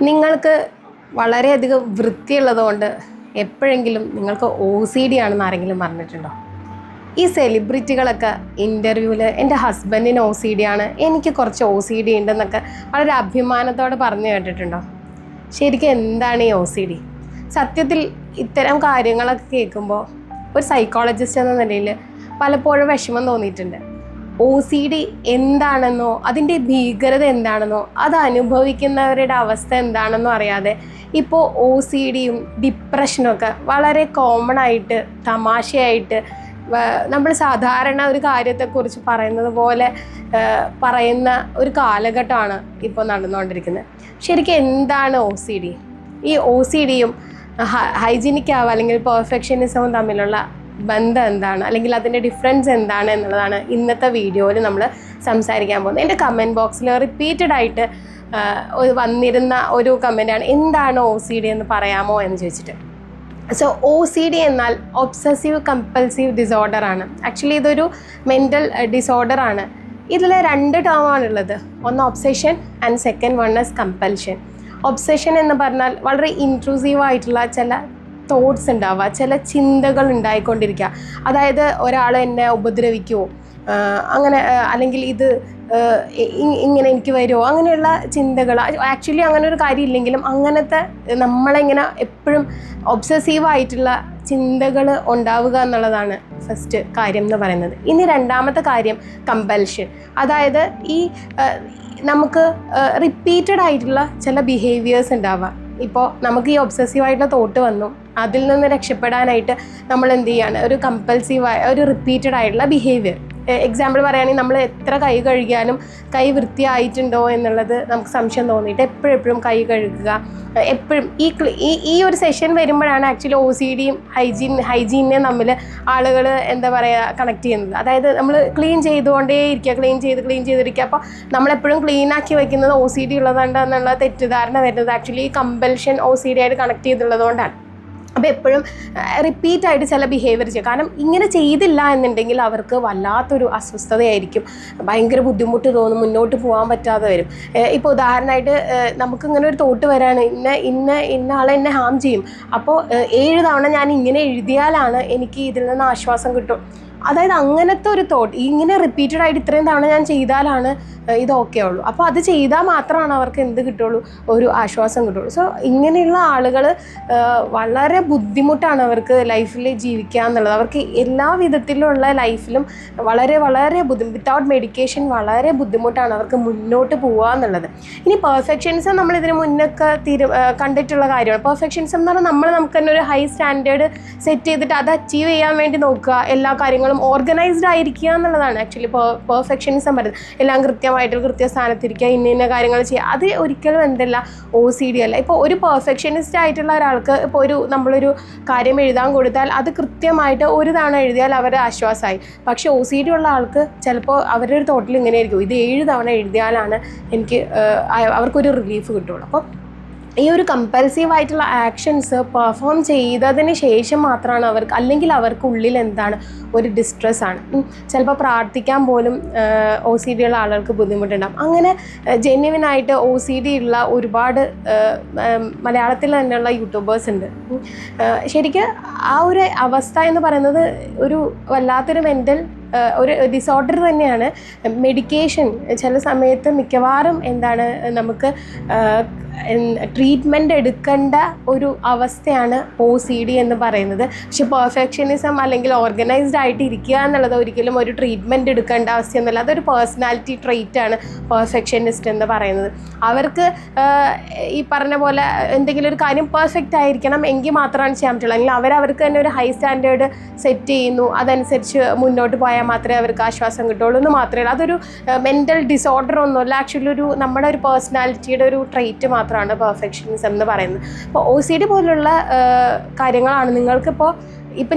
നിങ്ങൾക്ക് വളരെയധികം വൃത്തിയുള്ളതുകൊണ്ട് എപ്പോഴെങ്കിലും നിങ്ങൾക്ക് OCD ആണെന്ന് ആരെങ്കിലും പറഞ്ഞിട്ടുണ്ടോ? ഈ സെലിബ്രിറ്റികളൊക്കെ ഇൻ്റർവ്യൂവിൽ എൻ്റെ ഹസ്ബൻഡിന് OCD ആണ്, എനിക്ക് കുറച്ച് OCD ഉണ്ടെന്നൊക്കെ വളരെ അഭിമാനത്തോടെ പറഞ്ഞു കേട്ടിട്ടുണ്ടോ? ശരിക്കും എന്താണ് ഈ OCD? സത്യത്തിൽ ഇത്തരം കാര്യങ്ങളൊക്കെ കേൾക്കുമ്പോൾ ഒരു സൈക്കോളജിസ്റ്റ് എന്ന നിലയിൽ പലപ്പോഴും വിഷമം തോന്നിയിട്ടുണ്ട്. OCD എന്താണെന്നോ അതിൻ്റെ ഭീകരത എന്താണെന്നോ അത് അനുഭവിക്കുന്നവരുടെ അവസ്ഥ എന്താണെന്നോ അറിയാതെ ഇപ്പോൾ OCDയും ഡിപ്രഷനും ഒക്കെ വളരെ കോമൺ ആയിട്ട് തമാശയായിട്ട് നമ്മൾ സാധാരണ ഒരു കാര്യത്തെക്കുറിച്ച് പറയുന്നത് പോലെ പറയുന്ന ഒരു കാലഘട്ടമാണ് ഇപ്പോൾ നടന്നുകൊണ്ടിരിക്കുന്നത്. ശരിക്കും എന്താണ് OCD? ഈ OCDയും ഹൈജീനിക് ആവുക അല്ലെങ്കിൽ പെർഫെക്ഷനിസവും തമ്മിലുള്ള ബന്ധം എന്താണ്, അല്ലെങ്കിൽ അതിൻ്റെ ഡിഫറൻസ് എന്താണ് എന്നുള്ളതാണ് ഇന്നത്തെ വീഡിയോയിൽ നമ്മൾ സംസാരിക്കാൻ പോകുന്നത്. എൻ്റെ കമൻറ്റ് ബോക്സിൽ റിപ്പീറ്റഡ് ആയിട്ട് വന്നിരുന്ന ഒരു കമൻറ്റാണ്, എന്താണ് OCD എന്ന് പറയാമോ എന്ന് ചോദിച്ചിട്ട്. സോ OCD എന്നാൽ ഒബ്സസീവ് കമ്പൽസീവ് ഡിസോർഡർ ആണ്. ആക്ച്വലി ഇതൊരു മെൻ്റൽ ഡിസോർഡർ ആണ്. ഇതിൽ 2 ടേമാണുള്ളത്. ഒന്ന് obsession and second one is compulsion. Obsession എന്ന് പറഞ്ഞാൽ വളരെ ഇൻട്രൂസീവായിട്ടുള്ള ചില തോട്ട്സ് ഉണ്ടാവുക, ചില ചിന്തകൾ ഉണ്ടായിക്കൊണ്ടിരിക്കുക. അതായത് ഒരാൾ എന്നെ ഉപദ്രവിക്കുമോ, അങ്ങനെ അല്ലെങ്കിൽ ഇത് ഇങ്ങനെ എനിക്ക് വരുമോ, അങ്ങനെയുള്ള ചിന്തകൾ. ആക്ച്വലി അങ്ങനെ ഒരു കാര്യം ഇല്ലെങ്കിലും അങ്ങനത്തെ നമ്മളിങ്ങനെ എപ്പോഴും ഒബ്സസീവായിട്ടുള്ള ചിന്തകൾ ഉണ്ടാവുക എന്നുള്ളതാണ് ഫസ്റ്റ് കാര്യം എന്ന് പറയുന്നത്. ഇനി രണ്ടാമത്തെ കാര്യം കമ്പൽഷൻ. അതായത് ഈ നമുക്ക് റിപ്പീറ്റഡ് ആയിട്ടുള്ള ചില ബിഹേവിയേഴ്സ് ഉണ്ടാവുക. ഇപ്പോൾ നമുക്ക് ഈ ഒബ്സസീവായിട്ടുള്ള തോട്ട് വന്നു, അതിൽ നിന്ന് രക്ഷപ്പെടാനായിട്ട് നമ്മൾ എന്ത് ചെയ്യാണ്, ഒരു കമ്പൽസീവായ ഒരു റിപ്പീറ്റഡ് ആയിട്ടുള്ള ബിഹേവിയർ. എക്സാമ്പിൾ പറയുകയാണെങ്കിൽ നമ്മൾ എത്ര കൈ കഴുകിയാലും കൈ വൃത്തിയായിട്ടുണ്ടോ എന്നുള്ളത് നമുക്ക് സംശയം തോന്നിയിട്ട് എപ്പോഴെപ്പോഴും കൈ കഴുകുക. എപ്പോഴും ഈ ഒരു സെഷൻ വരുമ്പോഴാണ് ആക്ച്വലി OCDയും ഹൈജീനെയും തമ്മിൽ ആളുകൾ എന്താ പറയുക കണക്ട് ചെയ്യുന്നത്. അതായത് നമ്മൾ ക്ലീൻ ചെയ്തുകൊണ്ടേ ഇരിക്കുക, ക്ലീൻ ചെയ്തിരിക്കുക. അപ്പോൾ നമ്മളെപ്പോഴും ക്ലീനാക്കി വയ്ക്കുന്നത് OCD ഉള്ളതുകൊണ്ട് എന്നുള്ള തെറ്റിദ്ധാരണ വരുന്നത് ആക്ച്വലി കമ്പൽഷൻ OCD ആയിട്ട് കണക്ട് ചെയ്തുള്ളതുകൊണ്ടാണ്. അപ്പോൾ എപ്പോഴും റിപ്പീറ്റായിട്ട് ചില ബിഹേവിയർ ചെയ്യും. കാരണം ഇങ്ങനെ ചെയ്തില്ല എന്നുണ്ടെങ്കിൽ അവർക്ക് വല്ലാത്തൊരു അസ്വസ്ഥതയായിരിക്കും, ഭയങ്കര ബുദ്ധിമുട്ട് തോന്നും, മുന്നോട്ട് പോകാൻ പറ്റാതെ വരും. ഇപ്പോൾ ഉദാഹരണമായിട്ട് നമുക്കിങ്ങനെ ഒരു തോട്ട് വരാണ്, ഇന്ന ആളെ എന്നെ ഹാം ചെയ്യും, അപ്പോൾ 7 തവണ ഞാൻ ഇങ്ങനെ എഴുതിയാലാണ് എനിക്ക് ഇതിൽ നിന്ന് ആശ്വാസം കിട്ടും. അതായത് അങ്ങനത്തെ ഒരു തോട്ട് ഇങ്ങനെ റിപ്പീറ്റഡ് ആയിട്ട് ഇത്രയും തവണ ഞാൻ ചെയ്താലാണ് ഇത് ഓക്കെ ഉള്ളൂ. അപ്പോൾ അത് ചെയ്താൽ മാത്രമാണ് അവർക്ക് എന്ത് കിട്ടുള്ളൂ, ഒരു ആശ്വാസം കിട്ടുള്ളൂ. സോ ഇങ്ങനെയുള്ള ആളുകൾ വളരെ ബുദ്ധിമുട്ടാണ് അവർക്ക് ലൈഫിൽ ജീവിക്കുക എന്നുള്ളത്. അവർക്ക് എല്ലാ വിധത്തിലുള്ള ലൈഫിലും വളരെ വളരെ വിത്തൗട്ട് മെഡിക്കേഷൻ വളരെ ബുദ്ധിമുട്ടാണ് അവർക്ക് മുന്നോട്ട് പോവുക എന്നുള്ളത്. ഇനി പെർഫെക്ഷനിസം നമ്മൾ ഇതിന് മുന്നൊക്കെ കണ്ടിട്ടുള്ള കാര്യമാണ്. പെർഫെക്ഷനിസം എന്ന് പറഞ്ഞാൽ നമുക്ക് തന്നെ ഒരു ഹൈ സ്റ്റാൻഡേർഡ് സെറ്റ് ചെയ്തിട്ട് അത് അച്ചീവ് ചെയ്യാൻ വേണ്ടി നോക്കുക, എല്ലാ കാര്യങ്ങളും ഓർഗനൈസ്ഡ് ആയിരിക്കുക എന്നുള്ളതാണ് ആക്ച്വലി പെർഫെക്ഷനിസം പറയുന്നത്. എല്ലാം കൃത്യസ്ഥാനത്തിരിക്കുക, ഇന്ന കാര്യങ്ങൾ ചെയ്യുക. അത് ഒരിക്കലും എന്തല്ല OCD അല്ല. ഇപ്പോൾ ഒരു പെർഫെക്ഷനിസ്റ്റ് ആയിട്ടുള്ള ഒരാൾക്ക് ഇപ്പോൾ നമ്മളൊരു കാര്യം എഴുതാൻ കൊടുത്താൽ അത് കൃത്യമായിട്ട് ഒരു തവണ എഴുതിയാൽ അവരുടെ ആശ്വാസമായി. പക്ഷേ OCD ഉള്ള ആൾക്ക് ചിലപ്പോൾ അവരുടെ ഒരു തോട്ടിൽ ഇങ്ങനെ ആയിരിക്കും, ഇത് 7 തവണ എഴുതിയാലാണ് എനിക്ക് അവർക്കൊരു റിലീഫ് കിട്ടുള്ളൂ. അപ്പോൾ ഈ ഒരു കമ്പൽസീവ് ആയിട്ടുള്ള ആക്ഷൻസ് പെർഫോം ചെയ്തതിന് ശേഷം മാത്രമാണ് അല്ലെങ്കിൽ അവർക്കുള്ളിൽ എന്താണ് ഒരു ഡിസ്ട്രെസ് ആണ്. ചിലപ്പോൾ പ്രാർത്ഥിക്കാൻ പോലും OCD ഉള്ള ആളുകൾക്ക് ബുദ്ധിമുട്ടുണ്ടാകും. അങ്ങനെ ജെന്യുവിനായിട്ട് OCD ഉള്ള ഒരുപാട് മലയാളത്തിൽ തന്നെയുള്ള യൂട്യൂബേഴ്സ് ഉണ്ട്. ശരിക്കും ആ ഒരു അവസ്ഥ എന്ന് പറയുന്നത് ഒരു വല്ലാത്തൊരു മെൻ്റൽ ഒരു ഡിസോർഡർ തന്നെയാണ്. മെഡിക്കേഷൻ ചില സമയത്ത് മിക്കവാറും എന്താണ് നമുക്ക് ട്രീറ്റ്മെൻറ്റ് എടുക്കേണ്ട ഒരു അവസ്ഥയാണ് OCD എന്ന് പറയുന്നത്. പക്ഷെ പെർഫെക്ഷനിസം അല്ലെങ്കിൽ ഓർഗനൈസ്ഡ് ആയിട്ട് ഇരിക്കുക എന്നുള്ളത് ഒരിക്കലും ഒരു ട്രീറ്റ്മെൻറ്റ് എടുക്കേണ്ട അവസ്ഥയൊന്നുമല്ല. അതൊരു പേഴ്സണാലിറ്റി ട്രെയ്റ്റ് ആണ് പെർഫെക്ഷനിസ്റ്റ് എന്ന് പറയുന്നത്. അവർക്ക് ഈ പറഞ്ഞ പോലെ എന്തെങ്കിലും ഒരു കാര്യം പെർഫെക്റ്റ് ആയിരിക്കണം എങ്കിൽ മാത്രമാണ് ചെയ്യാൻ പറ്റുള്ളൂ. അല്ലെങ്കിൽ അവർക്ക് തന്നെ ഒരു ഹൈ സ്റ്റാൻഡേർഡ് സെറ്റ് ചെയ്യുന്നു, അതനുസരിച്ച് മുന്നോട്ട് പോയാൽ മാത്രമേ അവർക്ക് ആശ്വാസം കിട്ടുള്ളൂ എന്ന് മാത്രമേ. അതൊരു മെൻ്റൽ ഡിസോർഡർ ഒന്നുമല്ല, ആക്ച്വലി നമ്മുടെ ഒരു പേഴ്സണാലിറ്റിയുടെ ഒരു ട്രെയ്റ്റ് മാത്രമാണ് പെർഫെക്ഷനിസം എന്ന് പറയുന്നത്. അപ്പോൾ OCD പോലുള്ള കാര്യങ്ങളാണ് നിങ്ങൾക്കിപ്പോൾ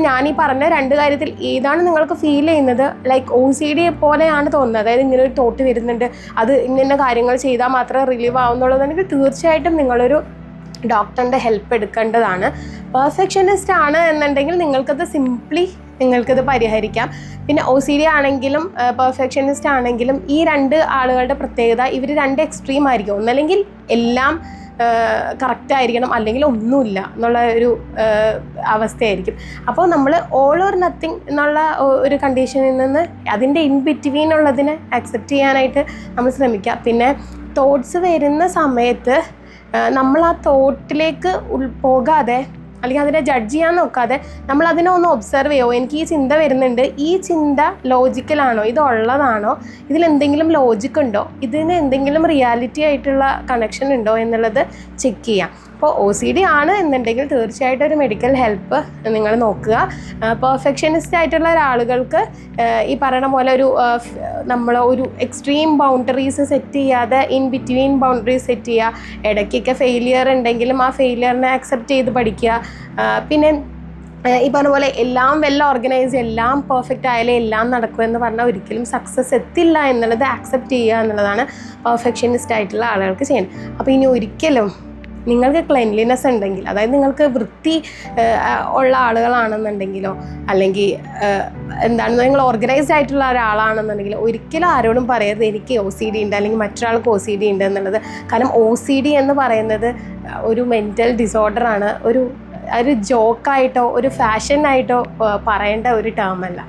ഞാൻ ഈ പറഞ്ഞ 2 കാര്യത്തിൽ ഏതാണ് നിങ്ങൾക്ക് ഫീൽ ചെയ്യുന്നത്, ലൈക്ക് OCD പോലെയാണ് തോന്നുന്നത്, അതായത് ഇങ്ങനെ ഒരു തോട്ട് വരുന്നുണ്ട്, അത് ഇന്ന കാര്യങ്ങൾ ചെയ്താൽ മാത്രമേ റിലീവ് ആവുന്നുള്ളതെങ്കിൽ തീർച്ചയായിട്ടും നിങ്ങളൊരു ഡോക്ടറിൻ്റെ ഹെൽപ്പ് എടുക്കേണ്ടതാണ്. പെർഫെക്ഷനിസ്റ്റ് ആണ് എന്നുണ്ടെങ്കിൽ നിങ്ങൾക്കത് പരിഹരിക്കാം. പിന്നെ OCD ആണെങ്കിലും പെർഫെക്ഷനിസ്റ്റ് ആണെങ്കിലും ഈ 2 ആളുകളുടെ പ്രത്യേകത, ഇവർ 2 എക്സ്ട്രീം ആയിരിക്കും. ഒന്നല്ലെങ്കിൽ എല്ലാം കറക്റ്റായിരിക്കണം അല്ലെങ്കിൽ ഒന്നുമില്ല എന്നുള്ള ഒരു അവസ്ഥയായിരിക്കും. അപ്പോൾ നമ്മൾ ഓൾ ഓർ നത്തിങ് എന്നുള്ള ഒരു കണ്ടീഷനിൽ നിന്ന് അതിൻ്റെ ഇൻ ബിറ്റ്വീൻ ഉള്ളതിനെ അക്സെപ്റ്റ് ചെയ്യാനായിട്ട് നമ്മൾ ശ്രമിക്കുക. പിന്നെ തോട്ട്സ് വരുന്ന സമയത്ത് നമ്മൾ ആ തോട്ടിലേക്ക് പോകാതെ അല്ലെങ്കിൽ അതിനെ ജഡ്ജ് ചെയ്യാൻ നോക്കാതെ നമ്മൾ അതിനെ ഒന്ന് ഒബ്സർവ് ചെയ്യുമോ, എനിക്ക് ഈ ചിന്ത വരുന്നുണ്ട്, ഈ ചിന്ത ലോജിക്കലാണോ, ഇതുള്ളതാണോ, ഇതിലെന്തെങ്കിലും ലോജിക്ക് ഉണ്ടോ, ഇതിന് എന്തെങ്കിലും റിയാലിറ്റി ആയിട്ടുള്ള കണക്ഷൻ ഉണ്ടോ എന്നുള്ളത് ചെക്ക് ചെയ്യാം. അപ്പോൾ OCD ആണ് എന്നുണ്ടെങ്കിൽ തീർച്ചയായിട്ടും ഒരു മെഡിക്കൽ ഹെൽപ്പ് നിങ്ങൾ നോക്കുക. പെർഫെക്ഷനിസ്റ്റ് ആയിട്ടുള്ള ഒരാളുകൾക്ക് ഈ പറയുന്ന പോലെ നമ്മൾ ഒരു എക്സ്ട്രീം ബൗണ്ടറീസ് സെറ്റ് ചെയ്യാതെ ഇൻ ബിറ്റ്വീൻ ബൗണ്ടറീസ് സെറ്റ് ചെയ്യുക. ഇടയ്ക്കൊക്കെ ഫെയിലിയർ ഉണ്ടെങ്കിലും ആ ഫെയിലിയറിനെ അക്സെപ്റ്റ് ചെയ്ത് പഠിക്കുക. പിന്നെ ഈ പറഞ്ഞ പോലെ എല്ലാം വെൽ ഓർഗനൈസ്, എല്ലാം പെർഫെക്റ്റ് ആയാലേ എല്ലാം നടക്കുമെന്ന് പറഞ്ഞാൽ ഒരിക്കലും സക്സസ് എത്തില്ല എന്നുള്ളത് ആക്സെപ്റ്റ് ചെയ്യുക എന്നുള്ളതാണ് പെർഫെക്ഷനിസ്റ്റ് ആയിട്ടുള്ള ആളുകൾക്ക് ചെയ്യുന്നത്. അപ്പോൾ ഇനി ഒരിക്കലും നിങ്ങൾക്ക് ക്ലെൻലിനെസ് ഉണ്ടെങ്കിൽ, അതായത് നിങ്ങൾക്ക് വൃത്തി ഉള്ള ആളുകളാണെന്നുണ്ടെങ്കിലോ അല്ലെങ്കിൽ നിങ്ങൾ ഓർഗനൈസ്ഡ് ആയിട്ടുള്ള ഒരാളാണെന്നുണ്ടെങ്കിൽ ഒരിക്കലും ആരോടും പറയരുത് എനിക്ക് OCD ഉണ്ട് അല്ലെങ്കിൽ മറ്റൊരാൾക്ക് OCD ഉണ്ട് എന്നുള്ളത്. കാരണം OCD എന്ന് പറയുന്നത് ഒരു മെൻ്റൽ ഡിസോർഡറാണ്, ഒരു ജോക്കായിട്ടോ ഒരു ഫാഷനായിട്ടോ പറയേണ്ട ഒരു ടേമല്ല.